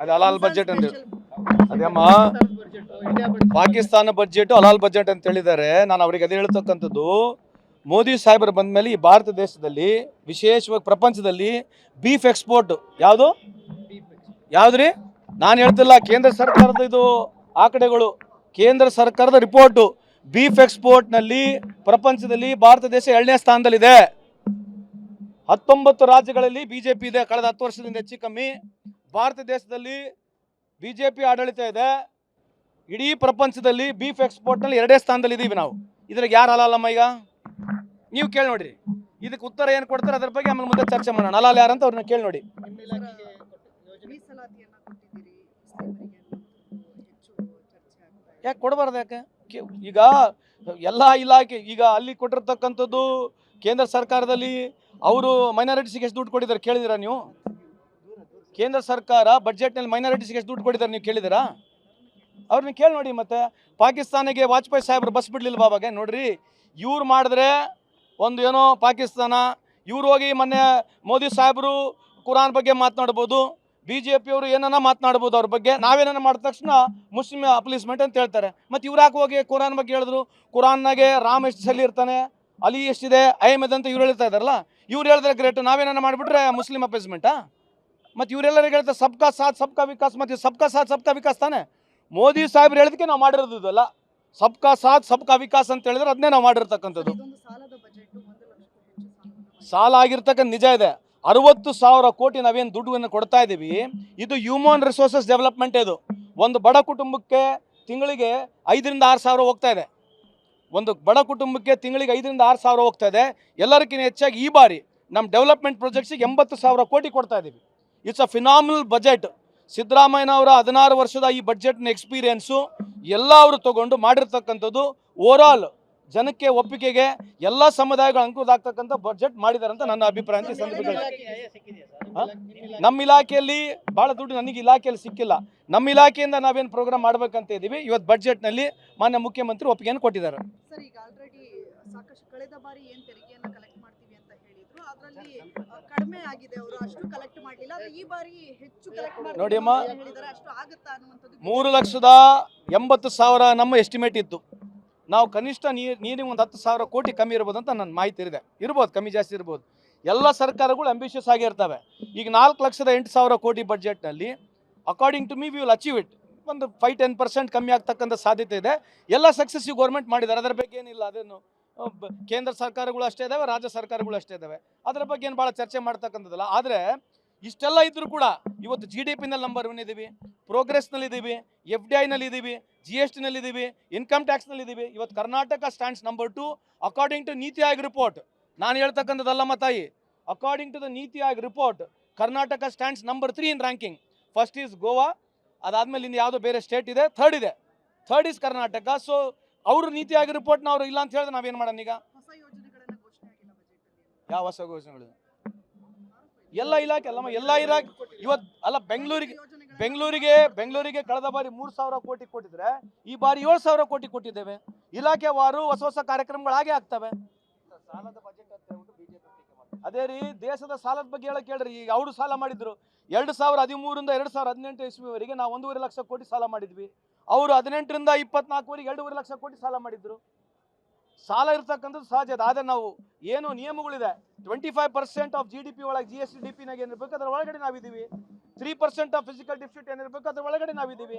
ಅದು ಹಲಾಲ್ ಬಜೆಟ್ ಅಂತ ಅದೇಮ್ಮ ಪಾಕಿಸ್ತಾನ ಬಜೆಟ್ ಹಲಾಲ್ ಬಜೆಟ್ ಅಂತ ಹೇಳಿದ್ದಾರೆ. ನಾನು ಅವ್ರಿಗೆ ಅದೇ ಹೇಳ್ತಕ್ಕಂಥದ್ದು, ಮೋದಿ ಸಾಹೇಬರು ಬಂದ ಮೇಲೆ ಈ ಭಾರತ ದೇಶದಲ್ಲಿ ವಿಶೇಷವಾಗಿ ಪ್ರಪಂಚದಲ್ಲಿ ಬೀಫ್ ಎಕ್ಸ್ಪೋರ್ಟ್ ಯಾವ್ದ್ರಿ ನಾನು ಹೇಳ್ತಿಲ್ಲ, ಕೇಂದ್ರ ಸರ್ಕಾರದ ಇದು ಆಕಡೆಗಳು, ಕೇಂದ್ರ ಸರ್ಕಾರದ ರಿಪೋರ್ಟು. ಬೀಫ್ ಎಕ್ಸ್ಪೋರ್ಟ್ನಲ್ಲಿ ಪ್ರಪಂಚದಲ್ಲಿ ಭಾರತ ದೇಶ 2ನೇ ಸ್ಥಾನದಲ್ಲಿದೆ. 19 ರಾಜ್ಯಗಳಲ್ಲಿ ಬಿಜೆಪಿ ಇದೆ. ಕಳೆದ 10 ವರ್ಷದಿಂದ ಹೆಚ್ಚು ಕಮ್ಮಿ ಭಾರತ ದೇಶದಲ್ಲಿ ಬಿಜೆಪಿ ಆಡಳಿತ ಇದೆ. ಇಡೀ ಪ್ರಪಂಚದಲ್ಲಿ ಬೀಫ್ ಎಕ್ಸ್ಪೋರ್ಟ್ನಲ್ಲಿ 2ನೇ ಸ್ಥಾನದಲ್ಲಿ ಇದ್ದೀವಿ ನಾವು. ಇದ್ರಾಗ ಯಾರು ಹಲಾಲಮ್ಮ? ಈಗ ನೀವು ಕೇಳಿ ನೋಡ್ರಿ, ಇದಕ್ಕೆ ಉತ್ತರ ಏನು ಕೊಡ್ತಾರೆ ಅದ್ರ ಬಗ್ಗೆ ಆಮೇಲೆ ಮುಂದೆ ಚರ್ಚೆ ಮಾಡೋಣ. ಹಲಾಲ್ ಯಾರಂತ ಅವ್ರನ್ನ ಕೇಳಿ ನೋಡಿ. ಯಾಕೆ ಕೊಡಬಾರ್ದು? ಯಾಕೆ ಈಗ ಎಲ್ಲ ಇಲಾಖೆ ಈಗ ಅಲ್ಲಿ ಕೊಟ್ಟಿರ್ತಕ್ಕಂಥದ್ದು ಕೇಂದ್ರ ಸರ್ಕಾರದಲ್ಲಿ ಅವರು ಮೈನಾರಿಟೀಸ್ಗೆ ಎಷ್ಟು ದುಡ್ಡು ಕೊಟ್ಟಿದ್ದಾರೆ ಕೇಳಿದಿರಾ ನೀವು? ಕೇಂದ್ರ ಸರ್ಕಾರ ಬಜೆಟ್ನಲ್ಲಿ ಮೈನಾರಿಟೀಸ್ಗೆ ಎಷ್ಟು ದುಡ್ಡು ಕೊಟ್ಟಿದ್ದಾರೆ ನೀವು ಕೇಳಿದಿರಾ? ಅವ್ರನ್ನ ಕೇಳಿ ನೋಡಿ. ಮತ್ತೆ ಪಾಕಿಸ್ತಾನಿಗೆ ವಾಜಪೇಯಿ ಸಾಹೇಬ್ರು ಬಸ್ ಬಿಡ್ಲಿಲ್ಲ ಬಾಬಾಗೆ ನೋಡ್ರಿ. ಇವ್ರು ಮಾಡಿದ್ರೆ ಒಂದು ಏನೋ ಪಾಕಿಸ್ತಾನ, ಇವ್ರು ಹೋಗಿ ಮೊನ್ನೆ ಮೋದಿ ಸಾಹೇಬರು ಕುರಾನ್ ಬಗ್ಗೆ ಮಾತನಾಡ್ಬೋದು, ಬಿಜೆಪಿಯವರು ಏನನ್ನ ಮಾತನಾಡ್ಬೋದು ಅವ್ರ ಬಗ್ಗೆ. ನಾವೇನ ಮಾಡಿದ ತಕ್ಷಣ ಮುಸ್ಲಿಂ ಅಪ್ಲೀಸ್ಮೆಂಟ್ ಅಂತ ಹೇಳ್ತಾರೆ. ಮತ್ತು ಇವ್ರು ಯಾಕೆ ಹೋಗಿ ಕುರಾನ್ ಬಗ್ಗೆ ಹೇಳಿದ್ರು? ಕುರಾನ್ನಾಗೆ ರಾಮ್ ಎಷ್ಟು ಸಲ ಇರ್ತಾನೆ, ಅಲಿ ಎಷ್ಟಿದೆ, ಅಹಮದ್ ಅಂತ ಇವ್ರು ಹೇಳ್ತಾ ಇದ್ದಾರಲ್ಲ, ಇವ್ರು ಹೇಳಿದ್ರೆ ಗ್ರೇಟ್. ನಾವೇನ ಮಾಡಿಬಿಟ್ರೆ ಮುಸ್ಲಿಂ ಅಪ್ಲೀಸ್ಮೆಂಟಾ? ಮತ್ತು ಇವರೆಲ್ಲರಿಗೆ ಹೇಳ್ತಾರೆ ಸಬ್ಕಾ ಸಾಥ್ ಸಬ್ಕಾ ವಿಕಾಸ್. ಮತ್ತು ಸಬ್ಕಾ ಸಾಥ್ ಸಬ್ಕಾ ವಿಕಾಸ್ ತಾನೆ ಮೋದಿ ಸಾಹೇಬ್ರು ಹೇಳಿದಕ್ಕೆ ನಾವು ಮಾಡಿರೋದಲ್ಲ. ಸಬ್ಕಾ ಸಾಥ್ ಸಬ್ಕಾ ವಿಕಾಸ್ ಅಂತ ಹೇಳಿದ್ರೆ ಅದನ್ನೇ ನಾವು ಮಾಡಿರ್ತಕ್ಕಂಥದ್ದು. ಸಾಲ ಆಗಿರ್ತಕ್ಕಂಥ ನಿಜ ಇದೆ. 60,000 ಕೋಟಿ ನಾವೇನು ದುಡ್ಡನ್ನು ಕೊಡ್ತಾ ಇದ್ದೀವಿ, ಇದು ಹ್ಯೂಮನ್ ರಿಸೋರ್ಸಸ್ ಡೆವಲಪ್ಮೆಂಟ್. ಇದು ಒಂದು ಬಡ ಕುಟುಂಬಕ್ಕೆ ತಿಂಗಳಿಗೆ 5,000 to 6,000 ಹೋಗ್ತಾ ಇದೆ. ಒಂದು ಬಡ ಕುಟುಂಬಕ್ಕೆ ತಿಂಗಳಿಗೆ 5,000 to 6,000 ಹೋಗ್ತಾ ಇದೆ. ಎಲ್ಲರಿಗಿಂತ ಹೆಚ್ಚಾಗಿ ಈ ಬಾರಿ ನಮ್ಮ ಡೆವಲಪ್ಮೆಂಟ್ ಪ್ರಾಜೆಕ್ಟ್ಸಿಗೆ 80,000 ಕೋಟಿ ಕೊಡ್ತಾ ಇದ್ದೀವಿ. It's a phenomenal budget. ಸಿದ್ದರಾಮಯ್ಯನವರ 16 ವರ್ಷದ ಈ ಬಜೆಟ್ನ ಎಕ್ಸ್ಪೀರಿಯೆನ್ಸು ಎಲ್ಲ ಅವರು ತಗೊಂಡು ಮಾಡಿರ್ತಕ್ಕಂಥದ್ದು ಓವರಾಲ್ ಜನಕ್ಕೆ ಒಪ್ಪಿಗೆಗೆ ಎಲ್ಲ ಸಮುದಾಯಗಳ ಅನುಕೂಲ ಆಗ್ತಕ್ಕಂಥ ಬಜೆಟ್ ಮಾಡಿದ್ದಾರೆ ಅಂತ ನನ್ನ ಅಭಿಪ್ರಾಯ ಅಂತ ನಮ್ಮ ಇಲಾಖೆಯಲ್ಲಿ ಭಾಳ ದುಡ್ಡು ನನಗೆ ಇಲಾಖೆಯಲ್ಲಿ ಸಿಕ್ಕಿಲ್ಲ. ನಮ್ಮ ಇಲಾಖೆಯಿಂದ ನಾವೇನು ಪ್ರೋಗ್ರಾಮ್ ಮಾಡ್ಬೇಕಂತ ಇದ್ದೀವಿ. ಇವತ್ತು ಬಜೆಟ್ನಲ್ಲಿ ಮಾನ್ಯ ಮುಖ್ಯಮಂತ್ರಿ ಒಪ್ಪಿಗೆಯನ್ನು ಕೊಟ್ಟಿದ್ದಾರೆ. ಕಳೆದ ಬಾರಿ ಏನು ತೆರಿಗೆಯನ್ನು ಕಲೆಕ್ಟ್ ಮಾಡ್ತೀವಿ ಅಂತ ಹೇಳಿದ್ರು, ಅದರಲ್ಲಿ ಕಡಿಮೆ ಆಗಿದೆ, ಅವರು ಅಷ್ಟು ಕಲೆಕ್ಟ್ ಮಾಡಲಿಲ್ಲ. ಈ ಬಾರಿ ಹೆಚ್ಚು ಕಲೆಕ್ಟ್ ಮಾಡ್ತೀವಿ ನೋಡಿ ಅಮ್ಮ, ಹೇಳಿದ್ದಾರೆ, ಅಷ್ಟು ಆಗುತ್ತಾ ಅನ್ನುವಂಥದ್ದು. 3,80,000 ನಮ್ಮ ಎಸ್ಟಿಮೇಟ್ ಇತ್ತು. ನಾವು ಕನಿಷ್ಠ ನೀರಿಗೆ ಒಂದು 10,000 ಕೋಟಿ ಕಮ್ಮಿ ಇರ್ಬೋದು ಅಂತ ನನ್ನ ಮಾಹಿತಿ ಇದೆ. ಇರ್ಬೋದು, ಕಮ್ಮಿ ಜಾಸ್ತಿ ಇರ್ಬೋದು. ಎಲ್ಲ ಸರ್ಕಾರಗಳು ಅಂಬಿಷಿಯಸ್ ಆಗಿರ್ತವೆ. ಈಗ 4,08,000 ಕೋಟಿ ಬಜೆಟ್ನಲ್ಲಿ according to me we will achieve it. ಒಂದು 5-10% ಕಮ್ಮಿ ಆಗ್ತಕ್ಕಂಥ ಸಾಧ್ಯತೆ ಇದೆ. ಎಲ್ಲ ಸಕ್ಸಸ್ಸಿವ್ ಗೌರ್ಮೆಂಟ್ ಮಾಡಿದ್ದಾರೆ, ಅದರ ಬಗ್ಗೆ ಏನಿಲ್ಲ. ಅದೇನು ಕೇಂದ್ರ ಸರ್ಕಾರಗಳು ಅಷ್ಟೇ ಇದ್ದಾವೆ, ರಾಜ್ಯ ಸರ್ಕಾರಗಳು ಅಷ್ಟೇ ಇದ್ದಾವೆ. ಅದರ ಬಗ್ಗೆ ಏನು ಭಾಳ ಚರ್ಚೆ ಮಾಡ್ತಕ್ಕಂಥದ್ದಲ್ಲ. ಆದರೆ ಇಷ್ಟೆಲ್ಲ ಇದ್ದರೂ ಕೂಡ ಇವತ್ತು GDP ನಲ್ಲಿ ನಂಬರ್ 1 ಇದ್ದೀವಿ, ಪ್ರೋಗ್ರೆಸ್ನಲ್ಲಿದ್ದೀವಿ, FDI-ನಲ್ಲಿದ್ದೀವಿ, GST-ನಲ್ಲಿದ್ದೀವಿ, ಇನ್ಕಮ್ ಟ್ಯಾಕ್ಸ್ನಲ್ಲಿದ್ದೀವಿ. ಇವತ್ತು Karnataka stands number 2 according to NITI Aayog report. ನಾನು ಹೇಳ್ತಕ್ಕಂಥದ್ದಲ್ಲಮ್ಮ ತಾಯಿ, ಅಕಾರ್ಡಿಂಗ್ ಟು ದ ನೀತಿ Aayog report Karnataka stands number 3 in ranking. First is Goa, ಅದಾದಮೇಲೆ ಇನ್ನು ಯಾವುದೋ ಬೇರೆ ಸ್ಟೇಟ್ ಇದೆ, ಥರ್ಡ್ ಈಸ್ ಕರ್ನಾಟಕ. ಸೊ ಅವರು ನೀತಿ ಆಯೋಗ ರಿಪೋರ್ಟ್ನ ಅವರು ಇಲ್ಲ ಅಂತ ಹೇಳಿದ್ರೆ ನಾವೇನು ಮಾಡೋಣ? ಈಗ ಯಾವ ಹೊಸ ಘೋಷಣೆಗಳು? ಎಲ್ಲ ಇಲಾಖೆ ಅಲ್ಲಮ್ಮ, ಎಲ್ಲ ಇಲಾಖೆ ಇವತ್ತು ಅಲ್ಲ. ಬೆಂಗಳೂರಿಗೆ ಕಳೆದ ಬಾರಿ 3,000 ಕೋಟಿ ಕೊಟ್ಟಿದ್ರೆ ಈ ಬಾರಿ 7,000 ಕೋಟಿ ಕೊಟ್ಟಿದ್ದೇವೆ. ಇಲಾಖೆ ವಾರು ಹೊಸ ಕಾರ್ಯಕ್ರಮಗಳಾಗೆ ಆಗ್ತವೆ. ಅದೇ ರೀ ದೇಶದ ಸಾಲದ ಬಗ್ಗೆ ಹೇಳಕ್ ಹೇಳ್ರಿ. ಈಗ ಅವರು ಸಾಲ ಮಾಡಿದ್ರು 2013 ಇಂದ 2018 ಇಸ್ವಿವರೆಗೆ ನಾವು 1.5 ಲಕ್ಷ ಕೋಟಿ ಸಾಲ ಮಾಡಿದ್ವಿ. ಅವರು 18 ರಿಂದ 24ವರೆಗೆ 2.5 ಲಕ್ಷ ಕೋಟಿ ಸಾಲ ಮಾಡಿದ್ರು. ಸಾಲ ಇರ್ತಕ್ಕಂಥದ್ದು ಸಹಜ. ಆದರೆ ನಾವು ಏನು ನಿಯಮಗಳಿದೆ, 25% ಆಫ್ GDP ಒಳಗೆ GST DP ನಾಗ ಏನಿರ್ಬೇಕು ಅದ್ರ ಒಳಗಡೆ ನಾವಿದ್ದೀವಿ. 3% ಆಫ್ ಫಿಸಿಕಲ್ ಡೆಫಿಸಿಟ್ ಏನಿರ್ಬೇಕು ಅದ್ರ ಒಳಗಡೆ ನಾವಿದ್ದೀವಿ.